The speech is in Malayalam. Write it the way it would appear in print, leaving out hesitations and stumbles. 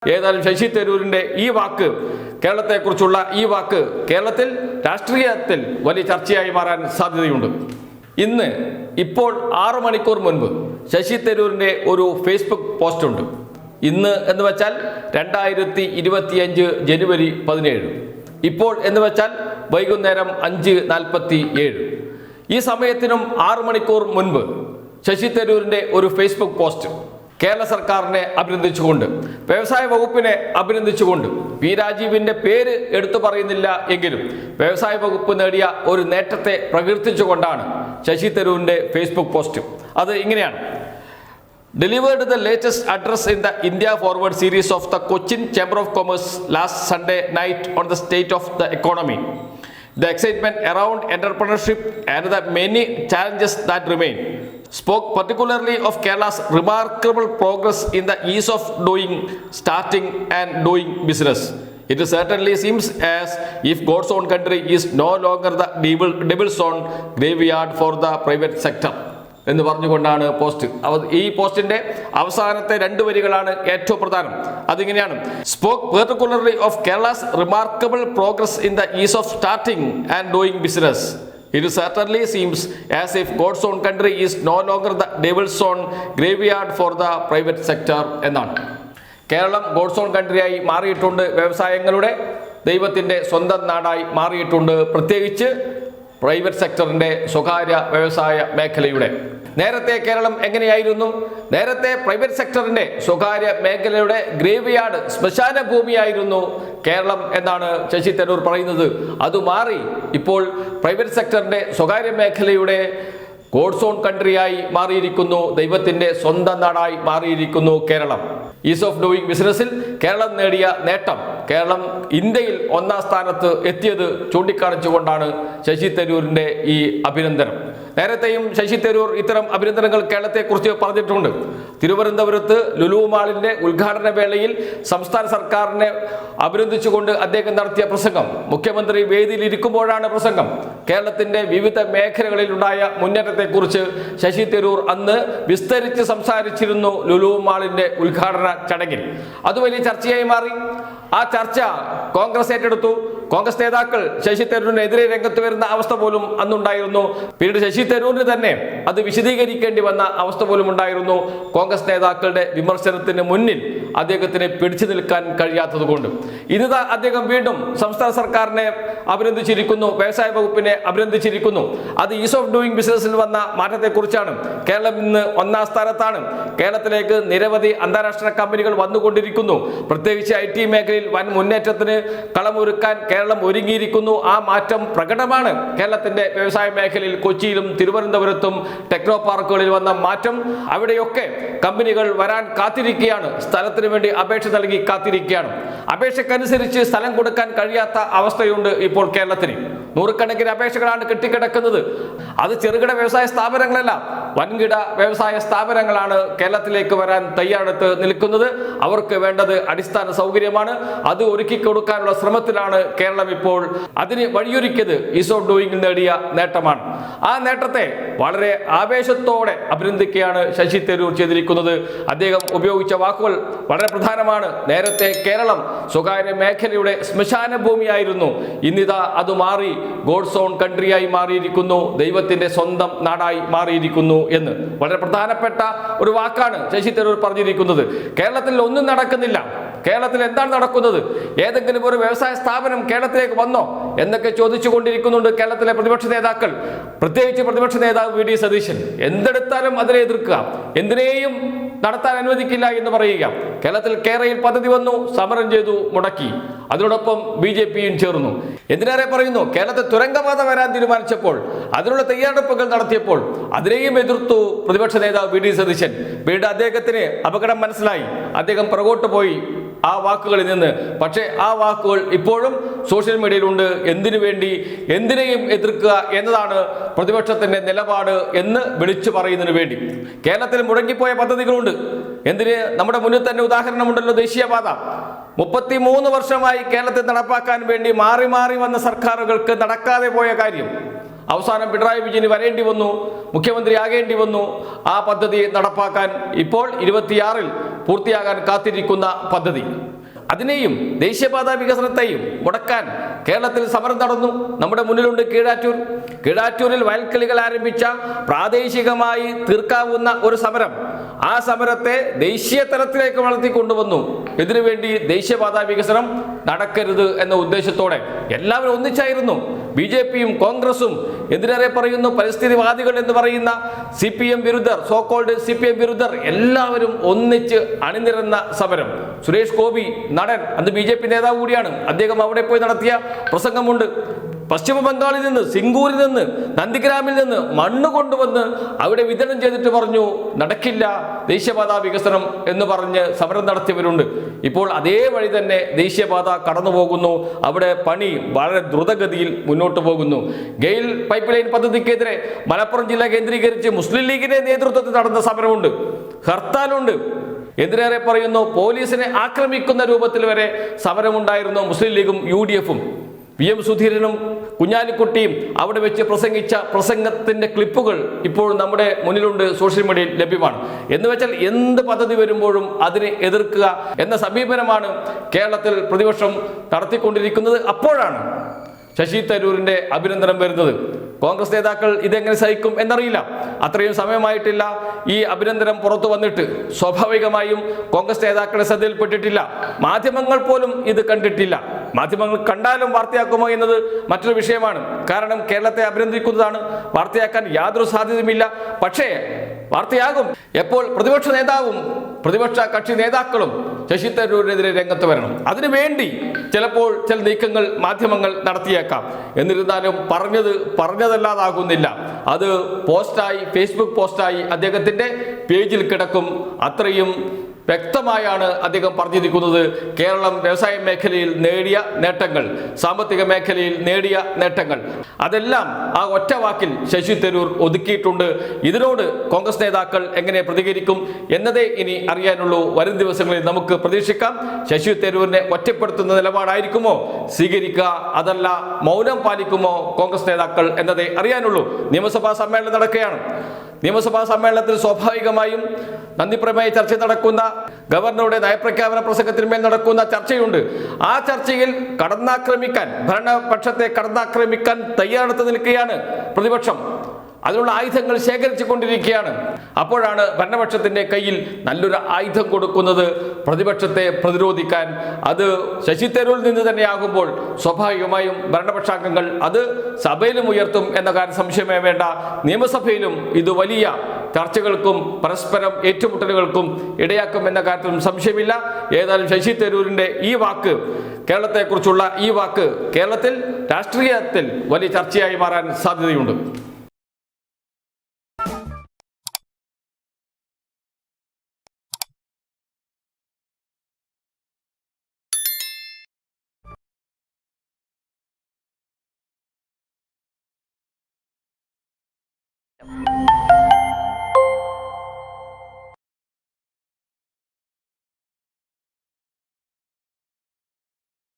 ഏതായാലും ശശി തരൂരിന്റെ ഈ വാക്ക്, കേരളത്തെക്കുറിച്ചുള്ള ഈ വാക്ക് കേരളത്തിൽ രാഷ്ട്രീയത്തിൽ വലിയ ചർച്ചയായി മാറാൻ സാധ്യതയുണ്ട്. ഇപ്പോൾ 6 മണിക്കൂർ മുൻപ് ശശി തരൂരിന്റെ ഒരു ഫേസ്ബുക്ക് പോസ്റ്റ് ഉണ്ട്. ഇന്ന് എന്ന് വെച്ചാൽ 2025 ജനുവരി 17. ഇപ്പോൾ എന്ന് വെച്ചാൽ വൈകുന്നേരം 5:47. ഈ സമയത്തിനും 6 മണിക്കൂർ മുൻപ് ശശി തരൂരിന്റെ ഒരു ഫേസ്ബുക്ക് പോസ്റ്റ് കേരള സർക്കാരിനെ അഭിനന്ദിച്ചുകൊണ്ട്, വ്യവസായ വകുപ്പിനെ അഭിനന്ദിച്ചുകൊണ്ട്, പി രാജീവിന്റെ പേര് എടുത്തു പറയുന്നില്ല എങ്കിലും വ്യവസായ വകുപ്പ് നേടിയ ഒരു നേട്ടത്തെ പ്രകീർത്തിച്ചുകൊണ്ടാണ് ശശി തരൂരിന്റെ ഫേസ്ബുക്ക് പോസ്റ്റ്. അത് ഇങ്ങനെയാണ്: Delivered the latest address in the India Forward series of the Cochin Chamber of Commerce last Sunday night on the state of the economy, the excitement around entrepreneurship and the many challenges that remain. Spoke particularly of Kerala's remarkable progress in the ease of starting and doing business. It certainly seems as if God's own country is no longer the devil's own graveyard for the private sector. എന്ന് പറഞ്ഞുകൊണ്ടാണ് പോസ്റ്റ്. ഈ പോസ്റ്റിന്റെ അവസാനത്തെ 2 വരികളാണ് ഏറ്റവും പ്രധാനം. അതിങ്ങനെയാണ്: spoke particularly of Kerala's remarkable progress in the is of starting and doing business. It certainly seems as if God's own country is no longer the devil's own graveyard for the private sector എന്നാണ്. കേരളം ഗോഡ്സ് ഓൺ കൺട്രിയായി മാറിയിട്ടുണ്ട്, വ്യവസായങ്ങളുടെ ദൈവത്തിൻ്റെ സ്വന്തം നാടായി മാറിയിട്ടുണ്ട്, പ്രത്യേകിച്ച് പ്രൈവറ്റ് സെക്ടറിൻ്റെ, സ്വകാര്യ വ്യവസായ മേഖലയുടെ. നേരത്തെ കേരളം എങ്ങനെയായിരുന്നു? നേരത്തെ പ്രൈവറ്റ് സെക്ടറിന്റെ, സ്വകാര്യ മേഖലയുടെ ഗ്രേവ്യാർഡ്, ശ്മശാന ഭൂമിയായിരുന്നു കേരളം എന്നാണ് ശശി തരൂർ പറയുന്നത്. അത് മാറി ഇപ്പോൾ പ്രൈവറ്റ് സെക്ടറിന്റെ, സ്വകാര്യ മേഖലയുടെ ഗോഡ്സ് ഓൺ കൺട്രിയായി മാറിയിരിക്കുന്നു, ദൈവത്തിന്റെ സ്വന്തം നാടായി മാറിയിരിക്കുന്നു കേരളം. ഈസ് ഓഫ് ഡൂയിങ് ബിസിനസ്സിൽ കേരളം നേടിയ നേട്ടം, കേരളം ഇന്ത്യയിൽ 1ാം സ്ഥാനത്ത് എത്തിയത് ചൂണ്ടിക്കാണിച്ചുകൊണ്ടാണ് ശശി തരൂരിന്റെ ഈ അഭിനന്ദനം. നേരത്തെയും ശശി തരൂർ ഇത്തരം അഭിനന്ദനങ്ങൾ കേരളത്തെക്കുറിച്ച് പറഞ്ഞിട്ടുണ്ട്. തിരുവനന്തപുരത്ത് ലുലു മാളിന്റെ ഉദ്ഘാടന വേളയിൽ സംസ്ഥാന സർക്കാരിനെ അഭിനന്ദിച്ചുകൊണ്ട് അദ്ദേഹം നടത്തിയ പ്രസംഗം, മുഖ്യമന്ത്രി വേദിയിൽ ഇരിക്കുമ്പോഴാണ് പ്രസംഗം. കേരളത്തിന്റെ വിവിധ മേഖലകളിലുണ്ടായ മുന്നേറ്റത്തെക്കുറിച്ച് ശശി തരൂർ അന്ന് വിസ്തരിച്ച് സംസാരിച്ചിരുന്നു ലുലു മാളിന്റെ ഉദ്ഘാടന ചടങ്ങിൽ. അത് വലിയ ചർച്ചയായി മാറി. ആ ചർച്ച കോൺഗ്രസ് ഏറ്റെടുത്തു. കോൺഗ്രസ് നേതാക്കൾ ശശി തരൂരിനെതിരെ രംഗത്ത് വരുന്ന അവസ്ഥ പോലും അന്നുണ്ടായിരുന്നു. പിന്നീട് ശശി തരൂരിന് തന്നെ അത് വിശദീകരിക്കേണ്ടി വന്ന അവസ്ഥ പോലും ഉണ്ടായിരുന്നു. കോൺഗ്രസ് നേതാക്കളുടെ വിമർശനത്തിന് മുന്നിൽ അദ്ദേഹത്തിന് പിടിച്ചു നിൽക്കാൻ കഴിയാത്തത് കൊണ്ട്. ഇന്ന് അദ്ദേഹം വീണ്ടും സംസ്ഥാന സർക്കാരിനെ അഭിനന്ദിച്ചിരിക്കുന്നു, വ്യവസായ വകുപ്പിനെ അഭിനന്ദിച്ചിരിക്കുന്നു. അത് ഈസ് ഓഫ് ഡൂയിങ് ബിസിനസ്സിൽ വന്ന മാറ്റത്തെക്കുറിച്ചാണ്. കേരളം ഇന്ന് 1ാം സ്ഥാനത്താണ്. കേരളത്തിലേക്ക് നിരവധി അന്താരാഷ്ട്ര കമ്പനികൾ വന്നുകൊണ്ടിരിക്കുന്നു. പ്രത്യേകിച്ച് IT മേഖലയിൽ വൻ മുന്നേറ്റത്തിന് കളമൊരുക്കാൻ കേരളം ഒരുങ്ങിയിരിക്കുന്നു. ആ മാറ്റം പ്രകടമാണ്. കേരളത്തിന്റെ വ്യവസായ മേഖലയിൽ കൊച്ചിയിലും തിരുവനന്തപുരത്തും ടെക്നോ പാർക്കുകളിൽ വന്ന മാറ്റം, അവിടെയൊക്കെ കമ്പനികൾ വരാൻ കാത്തിരിക്കുകയാണ്. സ്ഥലത്തിന് വേണ്ടി അപേക്ഷ നൽകി കാത്തിരിക്കുകയാണ്. അപേക്ഷക്കനുസരിച്ച് സ്ഥലം കൊടുക്കാൻ കഴിയാത്ത അവസ്ഥയുണ്ട് ഇപ്പോൾ കേരളത്തിന്. 100കണക്കിന് അപേക്ഷകളാണ് കെട്ടിക്കിടക്കുന്നത്. അത് ചെറുകിട വ്യവസായ സ്ഥാപനങ്ങളല്ല, വൻകിട വ്യവസായ സ്ഥാപനങ്ങളാണ് കേരളത്തിലേക്ക് വരാൻ തയ്യാറെടുത്ത് നിൽക്കുന്നത്. അവർക്ക് വേണ്ടത് അടിസ്ഥാന സൗകര്യമാണ്. അത് ഒരുക്കി കൊടുക്കാനുള്ള ശ്രമത്തിലാണ് കേരളം ഇപ്പോൾ. അതിന് വഴിയൊരുക്കിയത് ഈസ് ഓഫ് ഡൂയിങ്ങിൽ നേടിയ നേട്ടമാണ്. ആ നേട്ടത്തെ വളരെ ആവേശത്തോടെ അഭിനന്ദിക്കുകയാണ് ശശി തരൂർ ചെയ്തിരിക്കുന്നത്. അദ്ദേഹം ഉപയോഗിച്ച വാക്കുകൾ വളരെ പ്രധാനമാണ്. നേരത്തെ കേരളം സ്വകാര്യ മേഖലയുടെ ശ്മശാന ഭൂമിയായിരുന്നു. ഇന്നിതാ അത് മാറി ഗോഡ്സ് ഓൺ കൺട്രിയായി മാറിയിരിക്കുന്നു, ദൈവത്തിന്റെ സ്വന്തം നാടായി മാറിയിരിക്കുന്നു എന്ന് വളരെ പ്രധാനപ്പെട്ട ഒരു വാക്കാണ് ശശി തരൂർ പറഞ്ഞിരിക്കുന്നത്. കേരളത്തിൽ ഒന്നും നടക്കുന്നില്ല. കേരളത്തിൽ എന്താണ് നടക്കുന്നത്? ഏതെങ്കിലും ഒരു വ്യവസായ സ്ഥാപനം കേരളത്തിലേക്ക് വന്നോ എന്നൊക്കെ ചോദിച്ചുകൊണ്ടിരിക്കുന്നുണ്ട് കേരളത്തിലെ പ്രതിപക്ഷ നേതാക്കൾ, പ്രത്യേകിച്ച് പ്രതിപക്ഷ നേതാവ് VD സതീശൻ. എന്തെടുത്താലും അതിനെ എതിർക്കുക, എന്തിനേയും നടത്താൻ അനുവദിക്കില്ല എന്ന് പറയുക. കേരളത്തിൽ കേരയിൽ പദ്ധതി വന്നു, സമരം ചെയ്തു, മുടക്കി. അതിനോടൊപ്പം BJPയും ചേർന്നു. എന്തിനേറെ പറയുന്നു, കേരളത്തിൽ തുരങ്കപാത വരാൻ തീരുമാനിച്ചപ്പോൾ, അതിനുള്ള തയ്യാറെടുപ്പുകൾ നടത്തിയപ്പോൾ അതിനെയും എതിർത്തു പ്രതിപക്ഷ നേതാവ് VD സതീശൻ. വീണ്ടും അദ്ദേഹത്തിന് അപകടം മനസ്സിലായി. അദ്ദേഹം പുറകോട്ട് പോയി ആ വാക്കുകളിൽ നിന്ന്. പക്ഷേ ആ വാക്കുകൾ ഇപ്പോഴും സോഷ്യൽ മീഡിയയിലുണ്ട്. എന്തിനു വേണ്ടി, എന്തിനേയും എതിർക്കുക എന്നതാണ് പ്രതിപക്ഷത്തിന്റെ നിലപാട് എന്ന് വിളിച്ചു പറയുന്നതിന് വേണ്ടി. കേരളത്തിൽ മുടങ്ങിപ്പോയ പദ്ധതികളുണ്ട്. എന്തിന്? നമ്മുടെ മുന്നിൽ തന്നെ ഉദാഹരണമുണ്ടല്ലോ, ദേശീയപാത. 33 വർഷമായി കേരളത്തിൽ നടപ്പാക്കാൻ വേണ്ടി മാറി മാറി വന്ന സർക്കാരുകൾക്ക് നടക്കാതെ പോയ കാര്യം. അവസാനം പിണറായി വിജയന് വരേണ്ടി വന്നു, മുഖ്യമന്ത്രിയാകേണ്ടി വന്നു ആ പദ്ധതി നടപ്പാക്കാൻ. ഇപ്പോൾ 26-ൽ പൂർത്തിയാകാൻ കാത്തിരിക്കുന്ന പദ്ധതി, അതിനെയും ദേശീയപാത വികസനത്തെയും മുടക്കാൻ കേരളത്തിൽ സമരം നടന്നു. നമ്മുടെ മുന്നിലുണ്ട് കീഴാറ്റൂർ. കീഴാറ്റൂരിൽ വയൽക്കിളികൾ ആരംഭിച്ച പ്രാദേശികമായി തീർക്കാവുന്ന ഒരു സമരം, ആ സമരത്തെ ദേശീയ തലത്തിലേക്ക് വളർത്തിക്കൊണ്ടുവന്നു. ഇതിനുവേണ്ടി ദേശീയപാത വികസനം നടക്കരുത് എന്ന ഉദ്ദേശത്തോടെ എല്ലാവരും ഒന്നിച്ചായിരുന്നു. BJPയും കോൺഗ്രസും, എന്തിനേറെ പറയുന്നു പരിസ്ഥിതിവാദികൾ എന്ന് പറയുന്ന CPM വിരുദ്ധർ, സോകോൾഡ് CPM വിരുദ്ധർ എല്ലാവരും ഒന്നിച്ച് അണിനിരന്ന സമരം. സുരേഷ് ഗോപി നടൻ, അന്ന് BJP നേതാവ് കൂടിയാണ്, അദ്ദേഹം അവിടെ പോയി നടത്തിയ പ്രസംഗമുണ്ട്. പശ്ചിമ ബംഗാളിൽ നിന്ന്, സിംഗൂരിൽ നിന്ന്, നന്ദിഗ്രാമിൽ നിന്ന് മണ്ണ് കൊണ്ടുവന്ന് അവിടെ വിതരണം ചെയ്തിട്ട് പറഞ്ഞു നടക്കില്ല ദേശീയപാത വികസനം എന്ന് പറഞ്ഞ് സമരം നടത്തിയവരുണ്ട്. ഇപ്പോൾ അതേ വഴി തന്നെ ദേശീയപാത കടന്നു പോകുന്നു. അവിടെ പണി വളരെ ദ്രുതഗതിയിൽ മുന്നോട്ട് പോകുന്നു. ഗെയിൽ പൈപ്പ് ലൈൻ പദ്ധതിക്കെതിരെ മലപ്പുറം ജില്ല കേന്ദ്രീകരിച്ച് മുസ്ലിം ലീഗിന്റെ നേതൃത്വത്തിൽ നടന്ന സമരമുണ്ട്, ഹർത്താലുണ്ട്. എന്തിനേറെ പറയുന്നു പോലീസിനെ ആക്രമിക്കുന്ന രൂപത്തിൽ വരെ സമരമുണ്ടായിരുന്നു മുസ്ലിം ലീഗും UDFും. PM സുധീരനും കുഞ്ഞാലിക്കുട്ടിയും അവിടെ വെച്ച് പ്രസംഗിച്ച പ്രസംഗത്തിന്റെ ക്ലിപ്പുകൾ ഇപ്പോൾ നമ്മുടെ മുന്നിലുണ്ട്, സോഷ്യൽ മീഡിയയിൽ ലഭ്യമാണ്. എന്ന് വെച്ചാൽ എന്ത് പദ്ധതി വരുമ്പോഴും അതിനെ എതിർക്കുക എന്ന സമീപനമാണ് കേരളത്തിൽ പ്രതിപക്ഷം നടത്തിക്കൊണ്ടിരിക്കുന്നത്. അപ്പോഴാണ് ശശി തരൂരിന്റെ അഭിനന്ദനം വരുന്നത്. കോൺഗ്രസ് നേതാക്കൾ ഇതെങ്ങനെ സഹിക്കും എന്നറിയില്ല. അത്രയും സമയമായിട്ടില്ല ഈ അഭിനന്ദനം പുറത്തു വന്നിട്ട്. സ്വാഭാവികമായും കോൺഗ്രസ് നേതാക്കളെ ശ്രദ്ധയിൽപ്പെട്ടിട്ടില്ല, മാധ്യമങ്ങൾ പോലും ഇത് കണ്ടിട്ടില്ല. മാധ്യമങ്ങൾ കണ്ടാലും വാർത്തയാക്കുമോ എന്നത് മറ്റൊരു വിഷയമാണ്. കാരണം കേരളത്തെ അഭിനന്ദിക്കുന്നതാണ്, വാർത്തയാക്കാൻ യാതൊരു സാധ്യതയുമില്ല. പക്ഷേ വാർത്തയാകും എപ്പോൾ പ്രതിപക്ഷ നേതാവും പ്രതിപക്ഷ കക്ഷി നേതാക്കളും ശശി തരൂരിനെതിരെ രംഗത്ത് വരണം. അതിനുവേണ്ടി ചിലപ്പോൾ ചില നീക്കങ്ങൾ മാധ്യമങ്ങൾ നടത്തിയേക്കാം. എന്നിരുന്നാലും പറഞ്ഞതല്ലാതാകുന്നില്ല. അത് പോസ്റ്റായി, ഫേസ്ബുക്ക് പോസ്റ്റായി അദ്ദേഹത്തിന്റെ പേജിൽ കിടക്കും. അത്രയും വ്യക്തമായാണ് അദ്ദേഹം പറഞ്ഞിരിക്കുന്നത്. കേരളം വ്യവസായ മേഖലയിൽ നേടിയ നേട്ടങ്ങൾ, സാമ്പത്തിക മേഖലയിൽ നേടിയ നേട്ടങ്ങൾ, അതെല്ലാം ആ ഒറ്റ വാക്കിൽ ശശി തരൂർ ഒതുക്കിയിട്ടുണ്ട്. ഇതിനോട് കോൺഗ്രസ് നേതാക്കൾ എങ്ങനെ പ്രതികരിക്കും എന്നതേ ഇനി അറിയാനുള്ളൂ. വരും ദിവസങ്ങളിൽ നമുക്ക് പ്രതീക്ഷിക്കാം. ശശി തരൂരിനെ ഒറ്റപ്പെടുത്തുന്ന നിലപാടായിരിക്കുമോ സ്വീകരിക്കുക, അതല്ല മൗനം പാലിക്കുമോ കോൺഗ്രസ് നേതാക്കൾ എന്നതേ അറിയാനുള്ളൂ. നിയമസഭാ സമ്മേളനം നടക്കുകയാണ്. നിയമസഭാ സമ്മേളനത്തിൽ സ്വാഭാവികമായും നന്ദിപ്രമേയ ചർച്ച നടക്കുന്ന, ഗവർണറുടെ നയപ്രഖ്യാപന പ്രസംഗത്തിന്മേൽ നടക്കുന്ന ചർച്ചയുണ്ട്. ആ ചർച്ചയിൽ ഭരണപക്ഷത്തെ കടന്നാക്രമിക്കാൻ തയ്യാറെടുത്ത് നിൽക്കുകയാണ് പ്രതിപക്ഷം. അതിനുള്ള ആയുധങ്ങൾ ശേഖരിച്ചു കൊണ്ടിരിക്കുകയാണ്. അപ്പോഴാണ് ഭരണപക്ഷത്തിന്റെ കയ്യിൽ നല്ലൊരു ആയുധം കൊടുക്കുന്നത് പ്രതിപക്ഷത്തെ പ്രതിരോധിക്കാൻ. അത് ശശി തരൂരിൽ നിന്ന് തന്നെയാകുമ്പോൾ സ്വാഭാവികമായും ഭരണപക്ഷാംഗങ്ങൾ അത് സഭയിലും ഉയർത്തും എന്ന കാര്യം സംശയമേ വേണ്ട. നിയമസഭയിലും ഇത് വലിയ ചർച്ചകൾക്കും പരസ്പരം ഏറ്റുമുട്ടലുകൾക്കും ഇടയാക്കും എന്ന കാര്യത്തിലും സംശയമില്ല. ഏതായാലും ശശി തരൂരിന്റെ ഈ വാക്ക്, കേരളത്തെക്കുറിച്ചുള്ള ഈ വാക്ക് കേരളത്തിൽ രാഷ്ട്രീയത്തിൽ വലിയ ചർച്ചയായി മാറാൻ സാധ്യതയുണ്ട്.